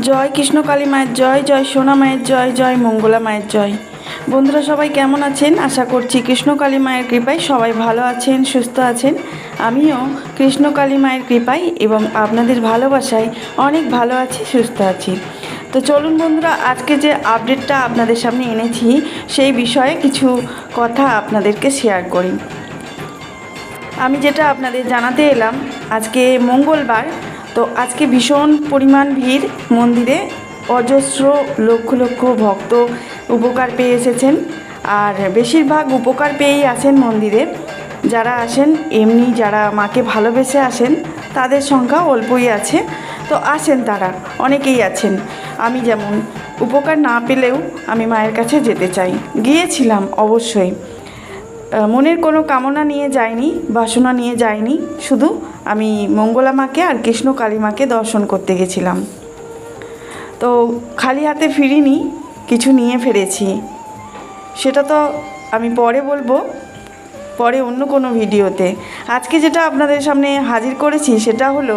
জয় কৃষ্ণকালী মায়ের জয়, জয় সোনা মায়ের জয়, জয় মঙ্গলা মায়ের জয়। বন্ধুরা সবাই কেমন আছেন? আশা করছি কৃষ্ণকালী মায়ের কৃপায় সবাই ভালো আছেন, সুস্থ আছেন। আমিও কৃষ্ণকালী মায়ের কৃপায় এবং আপনাদের ভালোবাসায় অনেক ভালো আছি, সুস্থ আছি। তো চলুন বন্ধুরা, আজকে যে আপডেটটা আপনাদের সামনে এনেছি সেই বিষয়ে কিছু কথা আপনাদেরকে শেয়ার করি। আমি যেটা আপনাদের জানাতে এলাম, আজকে মঙ্গলবার, তো আজকে ভীষণ পরিমাণ ভিড় মন্দিরে। অজস্র লক্ষ লক্ষ ভক্ত উপকার পেয়ে এসেছেন, আর বেশিরভাগ উপকার পেয়েই আসেন মন্দিরে। যারা আসেন এমনি, যারা মাকে ভালোবেসে আসেন তাদের সংখ্যা অল্পই আছে, তো আসেন তারা, অনেকেই আছেন। আমি যেমন উপকার না পেলেও আমি মায়ের কাছে যেতে চাই, গিয়েছিলাম অবশ্যই। মনের কোনো কামনা নিয়ে যাইনি, বাসনা নিয়ে যাইনি, শুধু আমি মঙ্গলা মাকে আর কৃষ্ণ কালী মাকে দর্শন করতে গেছিলাম। তো খালি হাতে ফিরিনি, কিছু নিয়ে ফিরেছি। সেটা তো আমি পরে বলবো, পরে অন্য কোনো ভিডিওতে। আজকে যেটা আপনাদের সামনে হাজির করেছি সেটা হলো,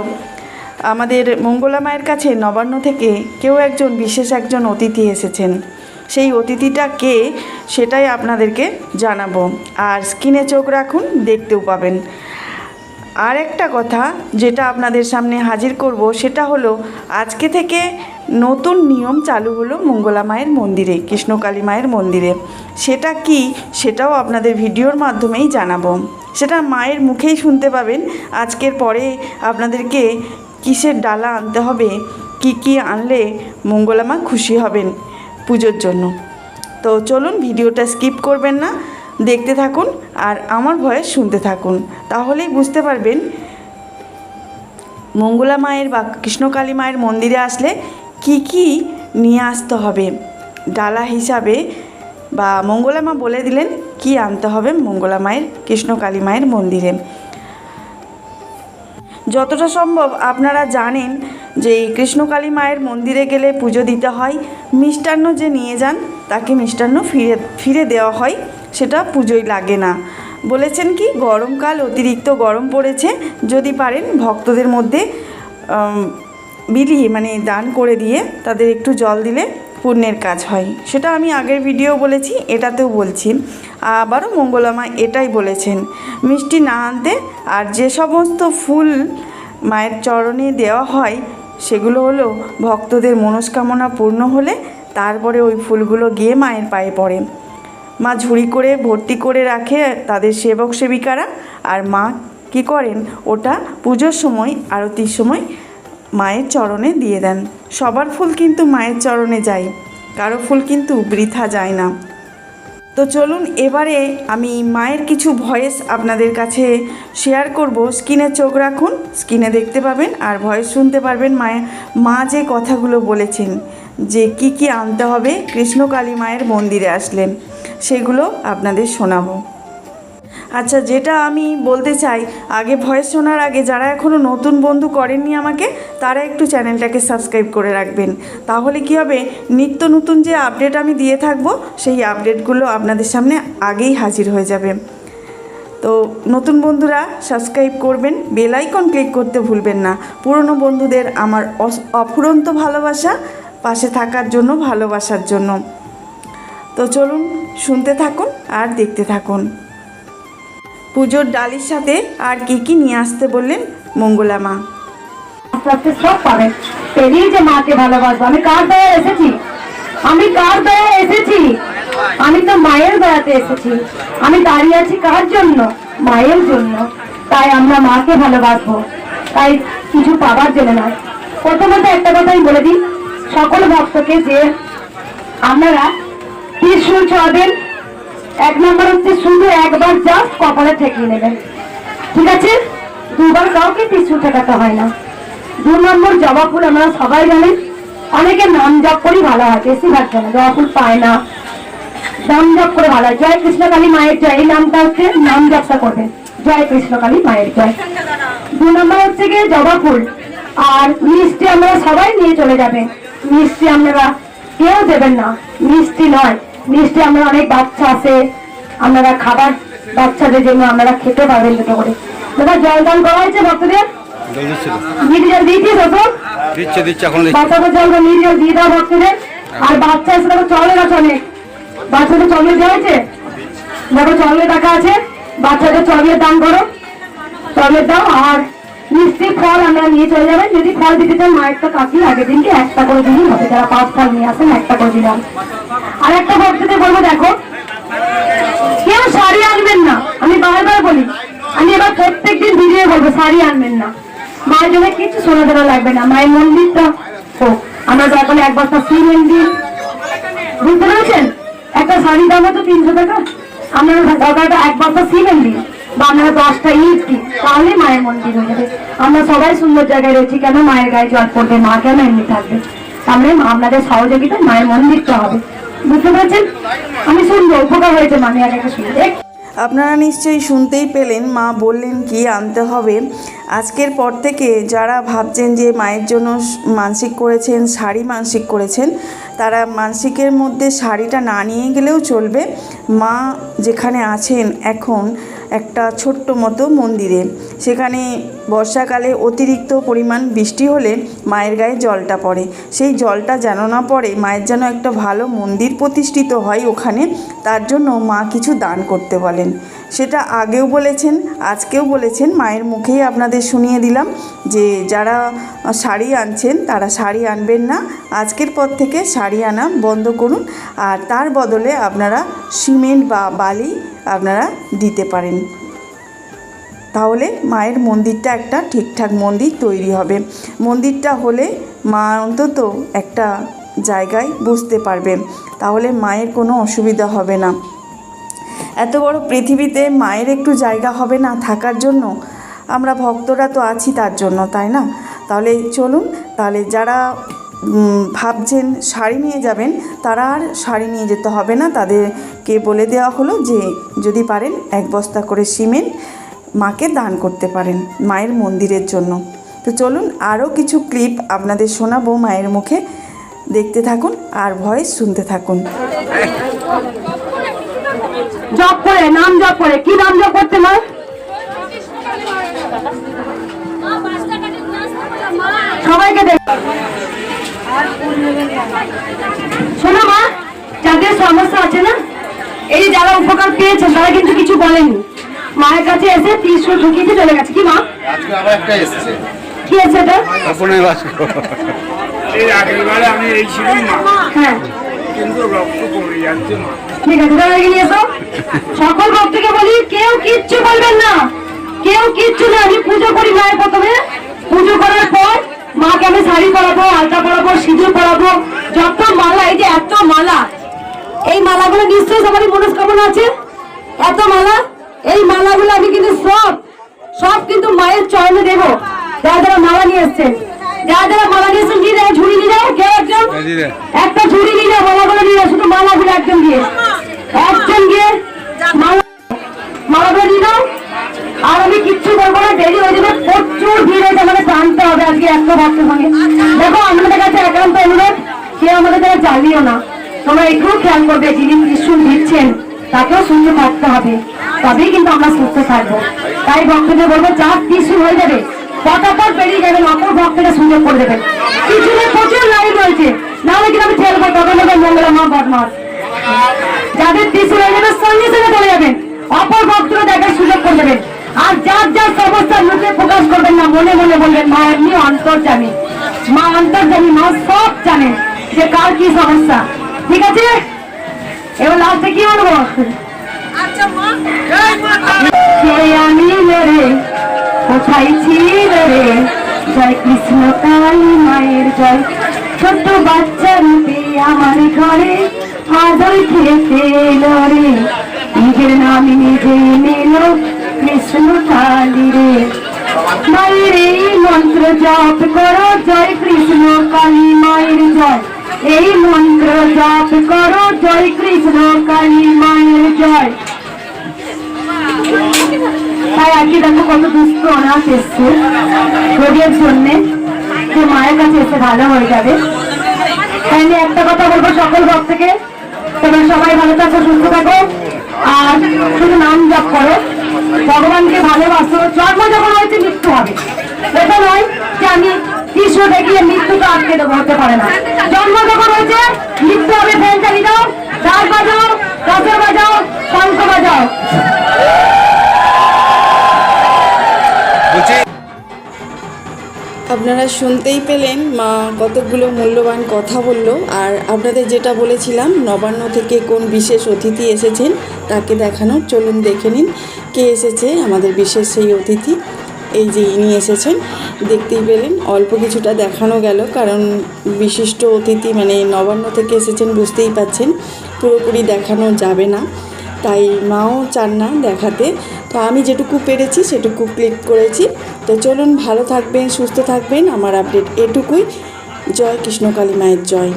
আমাদের মঙ্গলা মায়ের কাছে নবান্ন থেকে কেউ একজন, বিশেষ একজন অতিথি এসেছেন। সেই অতিথিটা কে সেটাই আপনাদেরকে জানাবো, আর স্ক্রিনে চোখ রাখুন, দেখতেও পাবেন। আর একটা কথা যেটা আপনাদের সামনে হাজির করব সেটা হলো, আজকে থেকে নতুন নিয়ম চালু হলো মঙ্গলা মায়ের মন্দিরে, কৃষ্ণকালী মায়ের মন্দিরে। সেটা কি সেটাও আপনাদের ভিডিওর মাধ্যমেই জানাবো, সেটা মায়ের মুখেই শুনতে পাবেন। আজকের পরে আপনাদেরকে কিসের ডালা আনতে হবে, কি আনলে মঙ্গলা মা খুশি হবেন পুজোর জন্য। তো চলুন, ভিডিওটা স্কিপ করবেন না, দেখতে থাকুন আর আমার ভয়েস শুনতে থাকুন, তাহলেই বুঝতে পারবেন মঙ্গলা মায়ের বা কৃষ্ণকালী মায়ের মন্দিরে আসলে কি নিয়ে আসতে হবে ডালা হিসাবে, বা মঙ্গলা মা বলে দিলেন কি আনতে হবে মঙ্গলা মায়ের, কৃষ্ণকালী মায়ের মন্দিরে। যতটা সম্ভব আপনারা জানেন যে কৃষ্ণকালী মায়ের মন্দিরে গেলে পুজো দিতে হয়, মিষ্টান্ন যে নিয়ে যান তাকে মিষ্টান্ন ফিরে দেওয়া হয়, সেটা পুজোয় লাগে না। বলেছেন কি, গরমকাল অতিরিক্ত গরম পড়েছে, যদি পারেন ভক্তদের মধ্যে বিলিয়ে মানে দান করে দিয়ে তাদের একটু জল দিলে পুণ্যের কাজ হয়। সেটা আমি আগের ভিডিও বলেছি, এটাতেও বলছি। আবারও মঙ্গলা মা এটাই বলেছেন, মিষ্টি না আনতে। আর যে সমস্ত ফুল মায়ের চরণে দেওয়া হয় সেগুলো হলো ভক্তদের মনস্কামনা পূর্ণ হলে তারপরে ওই ফুলগুলো গিয়ে মায়ের পায়ে পড়ে। মা ঝুড়ি করে ভর্তি করে রাখে তাদের সেবক সেবিকারা, আর মা কী করেন, ওটা পুজোর সময়, আরতির সময় মায়ের চরণে দিয়ে দেন। সবার ফুল কিন্তু মায়ের চরণে যায়, কারো ফুল কিন্তু বৃথা যায় না। তো চলুন, এবারে আমি মায়ের কিছু ভয়েস আপনাদের কাছে শেয়ার করব। স্ক্রিনে চোখ রাখুন, স্ক্রিনে দেখতে পাবেন আর ভয়েস শুনতে পারবেন। মা যে কথাগুলো বলেছেন, যে কি আনতে হবে কৃষ্ণকালী মায়ের মন্দিরে আসলে, সেগুলো আপনাদের শোনাবো। আচ্ছা, যেটা আমি বলতে চাই, আগে ভয়েস শোনার আগে যারা এখনও নতুন বন্ধু করেননি আমাকে, তারা একটু চ্যানেলটাকে সাবস্ক্রাইব করে রাখবেন। তাহলে কি হবে, নিত্য নতুন যে আপডেট আমি দিয়ে থাকবো সেই আপডেটগুলো আপনাদের সামনে আগেই হাজির হয়ে যাবে। তো নতুন বন্ধুরা সাবস্ক্রাইব করবেন, বেল আইকন ক্লিক করতে ভুলবেন না। পুরনো বন্ধুদের আমার অফুরন্ত ভালোবাসা, পাশে থাকার জন্য, ভালোবাসার জন্য। তো চলুন, শুনতে থাকুন আর দেখতে থাকুন। পুজোর ডালির সাথে আর কি নিয়ে আসতে বললেন মঙ্গলা মা। সব পাবেন, পেরিয়ে যে মাকে ভালোবাসবো। আমি কার দয়া এসেছি, আমি তো মায়ের দয়াতে এসেছি। আমি দাঁড়িয়ে আছি কার জন্য, মায়ের জন্য। তাই আমরা মাকে ভালোবাসবো, তাই কিছু পাবার জন্য নয়। প্রথমত একটা কথাই বলে দিই সকল ভক্তকে, যে আপনারা ত্রিশূল ছোঁয়াবেন। 1 নম্বর হচ্ছে শুধু একবার জাস্ট কপালে ঠেকিয়ে নেবেন, ঠিক আছে? দুবার কাউকে ত্রিশূল ঠেকাতে হয় না। 2 নম্বর, জবা ফুল আমরা সবাই জানেন, অনেকে নাম জপ করেই ভালো হয়, বেশিরভাগ জানে জবা ফুল পায় না, নাম জপ করে ভালো হয়। জয় কৃষ্ণকালী মায়ের জয়, এই নামটা হচ্ছে নাম জপটা করবেন, জয় কৃষ্ণকালী মায়ের জয়। 2 নম্বর হচ্ছে গিয়ে জবা ফুল, আর মিষ্টি আমরা সবাই নিয়ে চলে যাবেন। মিষ্টি আপনারা কেউ দেবেন না, মিষ্টি নয়। মিষ্টি আমরা অনেক বাচ্চা আছে, আপনারা খাবার বাচ্চাদের জন্য আপনারা খেতে পারবেন দুটো করে। দাদা জল দান করা হয়েছে ভক্তদের, মিষ্টি জল দিয়েছিস? দিচ্ছে এখন বাচ্চাদের জলটা নিয়ে যাও, দিয়ে দাও ভক্তদের। আর বাচ্চা এসে দেখো চকলেট আছে অনেক, বাচ্চাদের চকলেট দেওয়া হয়েছে, দেখো চকলেট রাখা আছে, বাচ্চাদের চকলেট দান করো, চকলেট দাও। আর মিষ্টি ফল আমরা নিয়ে চলে যাবেন, যদি ফল দিতে চান মায়ের তো কাকি আগের দিনকে একটা করে দিনই হবে, যারা 5 ফল নিয়ে আসেন একটা করে দিলাম। আর একটা ভক্তদের বলবো, দেখো কেউ শাড়ি আনবেন না, আমি বারবার বলি, আমি এবার প্রত্যেকদিন ভিডিও বলবো শাড়ি আনবেন না, মায়ের জন্য কিছু সোনা দেওয়া লাগবে না, মায়ের মন্দিরটা হোক। আমরা দরকারে 1 বস্তা সিমেন্ট দিই, বুঝতে পেরেছেন? একটা শাড়ির দাম তো 300 টাকা, আমরা দরকারটা 1 বস্তা সিমেন্ট দিই বা আমরা 10টা ইট দিই, তাহলে মায়ের মন্দির হয়ে যাবে। আমরা সবাই সুন্দর জায়গায় রয়েছি, কেন মায়ের গায়ে জল পড়বে, মা কেন এমনি থাকবে? তাহলে আপনাদের সহযোগিতা মায়ের মন্দিরটা হবে, বুঝতে পেরেছেন? আমি শুনবো, উপকার হয়েছে মানে আর একটা শুনতে। আপনারা নিশ্চয়ই শুনতেই পেলেন মা বললেন কি আনতে হবে। আজকের পর থেকে যারা ভাবছেন যে মায়ের জন্য মানসিক করেছেন, শাড়ি মানসিক করেছেন, তারা মানসিকের মধ্যে শাড়িটা না নিয়ে গেলেও চলবে। মা যেখানে আছেন এখন একটা ছোট্ট মতো মন্দিরে, সেখানে বর্ষাকালে অতিরিক্ত পরিমাণ বৃষ্টি হলে মায়ের গায়ে জলটা পড়ে, সেই জলটা যেন না পড়ে, মায়ের যেন একটা ভালো মন্দির প্রতিষ্ঠিত হয় ওখানে, তার জন্য মা কিছু দান করতে বলেন। সেটা আগেও বলেছেন, আজকেও বলেছেন, মায়ের মুখেই আপনাদের শুনিয়ে দিলাম যে যারা শাড়ি আনছেন তারা শাড়ি আনবেন না, আজকের পর থেকে শাড়ি আনা বন্ধ করুন, আর তার বদলে আপনারা সিমেন্ট বা বালি আপনারা দিতে পারেন, তাহলে মায়ের মন্দিরটা একটা ঠিকঠাক মন্দির তৈরি হবে। মন্দিরটা হলে মা অন্তত একটা জায়গায় বসতে পারবে, তাহলে মায়ের কোনো অসুবিধা হবে না। এত বড় পৃথিবীতে মায়ের একটু জায়গা হবে না থাকার জন্য? আমরা ভক্তরা তো আছি তার জন্য, তাই না? তাহলে চলুন, তাহলে যারা ভাবছেন শাড়ি নিয়ে যাবেন তারা আর শাড়ি নিয়ে যেতে হবে না, তাদেরকে বলে দেওয়া হলো যে যদি পারেন 1 বস্তা করে সিমেন্ট মাকে দান করতে পারেন মায়ের মন্দিরের জন্য। তো চলুন আরও কিছু ক্লিপ আপনাদের শোনাবো মায়ের মুখে, দেখতে থাকুন আর ভয়েস শুনতে থাকুন। জপ করে, নাম জপ করে, কি নাম জপ করতে মা? সবাইকে দেখ, শোনো মা, যাদের সমস্যা আছে না, এই যারা উপকার পেয়েছেন তারা কিন্তু কিছু বলেনি, মায়ের কাছে এসে 300 ঢুকিয়ে চলে গেছে। কি মা? আজকে আবার একটা এসেছে, কি আছে এটা? আপনের বাস্ক। এই আগেরবারে আমি এই ছিলাম না, হ্যাঁ কিন্তু রক্ত কমে যাচ্ছে না। ঠিক আছে, তাহলে নিয়ে এসো। সকল ভক্তকে বলি কেউ কিচ্ছু বলবেন না, কেউ কিচ্ছু না। আমি পুজো করি মায়ের, প্রথমে পুজো করার পর মাকে আমি শাড়ি পরাবো, আলতা পরাবো, সিঁদুর পরাবো, যত মালা, এই যে এত মালা, এই মালাগুলো নিশ্চয়ই সবারই মনস্কামনা আছে, এত মালা, এই মালাগুলো আমি কিন্তু সব কিন্তু মায়ের চরণে দেবো। যারা যারা মালা নিয়ে এসছেন, যারা মালা নিয়ে এসছেন, দিয়ে ঝুড়ি নিয়ে যাও, কেউ একজন একটা ঝুড়ি নিয়ে যাও, মালাগুলো নিয়ে যাও, শুধু মালাগুলো একজন গিয়ে মালাগুলো নিয়ে যাও। আর আমি কিচ্ছু বলবো না, দেরি হয়ে যাবে, প্রচুর ভিড় হয়েছে, আমাদের জানতে হবে আজকে এত ভক্তের সঙ্গে। দেখো আমাদের কাছে একান্ত অনুরোধ, কেউ আমাদের কাছে জ্বালিও না, তোমরা একটু খেয়াল করবে, যিনি ত্রিশূল দিচ্ছেন তাকেও সুস্থ থাকতে হবে, তবেই কিন্তু আমরা সুস্থ থাকবো। তাই ভক্তদের বলবো, যার ত্রিশূল হয়ে যাবে পটাপট বেরিয়ে যাবেন, অপর ভক্তকে সুযোগ করে দেবেন। পিছনে প্রচুর লাইন রয়েছে, নাহলে কিন্তু আমি ছেড়ে তখন মঙ্গলা মা বদমাস। যাদের ত্রিশূল হয়ে যাবে সঙ্গে সঙ্গে চলে যাবেন, অপর ভক্তরা দেখার সুযোগ করে দেবেন। আর যার যার সমস্যা মুখে প্রকাশ করবেন না, মনে মনে বলবেন মা এমনি অন্তর্যামী, মা অন্তর্যামী, মা সব জানেন যে কার কি সমস্যা। ঠিক আছে, এবার লাস্টে কি বলবো? আমি রে কোথায় ছিল রে, জয় কৃষ্ণ কালী মায়ের জয়, ছোট্ট বাচ্চা রূপে আমার ঘরে আদর খেতে এলো রে, নিজের নাম নিজে নিল কৃষ্ণ কালী রে। মায়ের এই মন্ত্র জপ করো, জয় কৃষ্ণ কালী মায়ের জয়, এই মন্ত্র জপ করো, জয় কৃষ্ণ কালী মায়ের জয়। তাই আজকে দেখো কত দুস্থ অনাথ এসছে রোগের জন্যে, যে মায়ের কাছে এসে ভালো হয়ে যাবে। তাই আমি একটা কথা বলবো সকল ভক্তকে, তোমরা সবাই ভালো থাকো, সুস্থ থাকো, আর শুধু নাম জপ করো, ভগবানকে ভালোবাসো। জন্ম যখন হয়েছে মৃত্যু হবে, এটা নয় যে আমি কৃষ্ণ দেখিয়ে মৃত্যুকে আটকে দেবো, হতে পারে না। জন্ম যখন হয়েছে মৃত্যু হবে। ফ্যান চালিয়ে দাও, ঢাক বাজাও, কাঁসর বাজাও, শঙ্খ বাজাও। বলছি আপনারা শুনতেই পেলেন মা কতগুলো মূল্যবান কথা বলল। আর আপনাদের যেটা বলেছিলাম নবান্ন থেকে কোন বিশেষ অতিথি এসেছেন তাকে দেখানোর, চলুন দেখে নিন কে এসেছে আমাদের বিশেষ সেই অতিথি। এই যে ইনি এসেছেন, দেখতেই পেলেন। অল্প কিছুটা দেখানো গেল, কারণ বিশিষ্ট অতিথি মানে নবান্ন থেকে এসেছেন, বুঝতেই পাচ্ছেন পুরোপুরি দেখানো যাবে না, তাই মাও চান না দেখাতে। তো আমি যেটুকু পেরেছি সেটুকু ক্লিক করেছি। তো চলুন, ভালো থাকবেন, সুস্থ থাকবেন। আমার আপডেট এটুকুই। জয় কৃষ্ণকালী মায়ের জয়।